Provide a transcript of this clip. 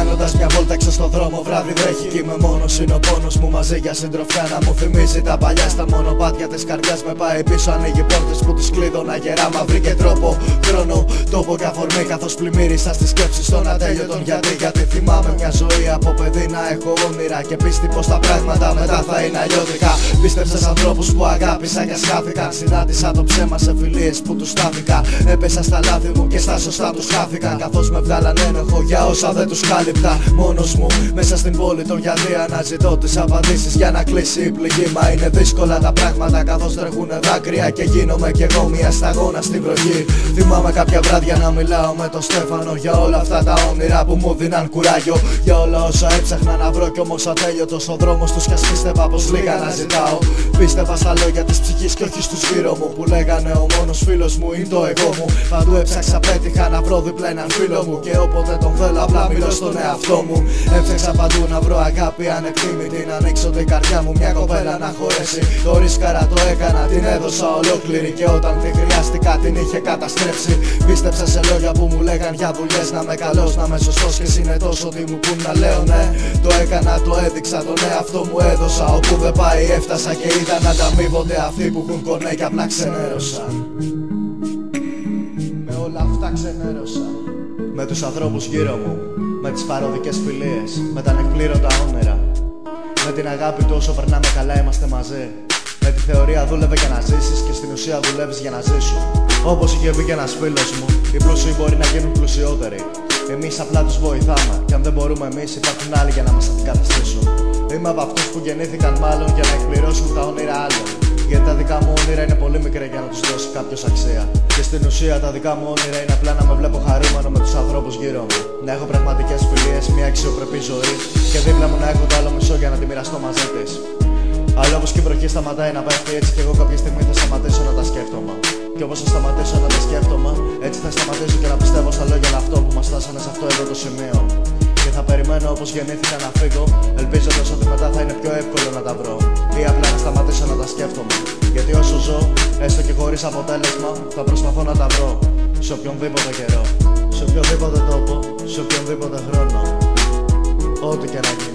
Κάνοντας μια βόλτα έξω στο δρόμο, βράδυ βρέχει κι είμαι μόνος. Είναι ο πόνος μου μαζί για συντροφιά να μου θυμίζει τα παλιά. Στα μονοπάτια της καρδιάς με πάει πίσω. Ανοίγει πόρτες που τις κλείδωνα γερά. Μα βρήκε τρόπο, χρόνο, τόπο και αφορμή. Καθώς πλημμύρισα στις σκέψεις των ατέλειωτων. Γιατί θυμάμαι μια ζωή από παιδί να έχω όνειρα. Και πίστη πως τα πράγματα μετά θα είναι αλλιώτικα. Πίστεψα σε ανθρώπους που αγάπησα και σχάθηκαν. Συνάντησα το ψέμα σε φιλίες που τους στάθηκα. Έπεσα στα λάθη μου και στα σωστά τους χάθηκα. Καθώς με βγάλαν ένοχο για όσα δεν τους κάλυπτα. Μόνος μου μέσα στην πόλη το γιατί αναζητώ τις απαντήσεις για να κλείσει η πληγή. Μα είναι δύσκολα τα πράγματα καθώς τρέχουνε δάκρυα. Και γίνομαι κι εγώ μια σταγόνα στην βροχή. Θυμάμαι κάποια βράδια να μιλάω με τον Στέφανο για όλα αυτά τα όνειρα που μου δίναν κουράγιο. Για όλα όσα έψαχνα να βρω κι όμως ατέλειωτος ο δρόμος τους. Κι ας πίστευα πως λίγα να ζητάω. Πίστευα στα λόγια της ψυχής κι όχι στους γύρω μου. Που λέγανε ο μόνος φίλος μου είναι το εγώ μου. Παντού έψαξα, πέτυχα να βρω δίπλα έναν φίλο μου. Και όποτε τον θέλω απλά μιλώ στον εαυτό μου. Έψαξα παντού να βρω αγάπη ανεκτήμητη. Να ανοίξω την καρδιά μου μια κοπέλα να χωρέσει. Το ρίσκαρα το έκανα, την έδωσα ολόκληρη. Και όταν τη χρειάστηκα την είχε καταστρέψει. Πίστεψα σε λόγια που μου λέγαν για δουλειές. Να είμαι καλός, να είμαι σωστός και συνετός. Ότι μου πουν να λέω ναι. Το έκανα, το έδειξα, τον εαυτό μου έδωσα. Όπου δεν πάει έφτασα και είδα να ταμείβονται αυτοί που έχουν κονέ και απλά ξενέρωσαν. Με όλα αυτά ξενέρωσα. Με τους ανθρώπους γύρω μου, με τις παροδικές φιλίες, με τα ανεκπλήρωτα όνειρα. Με την αγάπη του όσο περνάμε καλά είμαστε μαζί. Με τη θεωρία δούλευε για να ζήσεις και στην ουσία δουλεύεις για να ζήσουν. Όπως είχε πει και ένας φίλος μου, οι πλούσιοι μπορεί να γίνουν πλουσιότεροι. Εμείς απλά τους βοηθάμε. Και αν δεν μπορούμε εμείς, υπάρχουν άλλοι για να μας αντικαταστήσουν. Είμαι από αυτούς που γεννήθηκαν μάλλον για να εκπληρώσουν τα όνειρα άλλων. Γιατί τα δικά μου όνειρα είναι πολύ μικρά για να τους δώσει κάποιος αξία. Και στην ουσία τα δικά μου όνειρα είναι απλά να με βλέπω χαρούμενο με τους ανθρώπους γύρω μου. Να έχω πραγματικές φιλίες, μια αξιοπρεπή ζωή. Και δίπλα μου να έχω το άλλο μισό για να τη μοιραστώ μαζί της. Αλλά όπως και η βροχή σταματάει να πέφτει, έτσι κι εγώ κάποια στιγμή θα σταματήσω να τα σκέφτομαι. Και όπως θα σταματήσω να τα σκέφτομαι, έτσι θα σταματήσω και να πιστεύω στα λόγια αυτό που μας φτάσανε σε αυτό εδώ το σημείο. Και θα περιμένω όπως γεννήθηκα να φύγω, ελπίζοντας ότι μετά θα είναι πιο εύκολο να τα βρω. Ή απλά να σταματήσω να τα σκέφτομαι. Γιατί όσο ζω, έστω και χωρίς αποτέλεσμα, θα προσπαθώ να τα βρω. Σε οποιονδήποτε καιρό, σε οποιοδήποτε τόπο, σε οποιονδήποτε χρόνο. Ό,τι και να γίνει.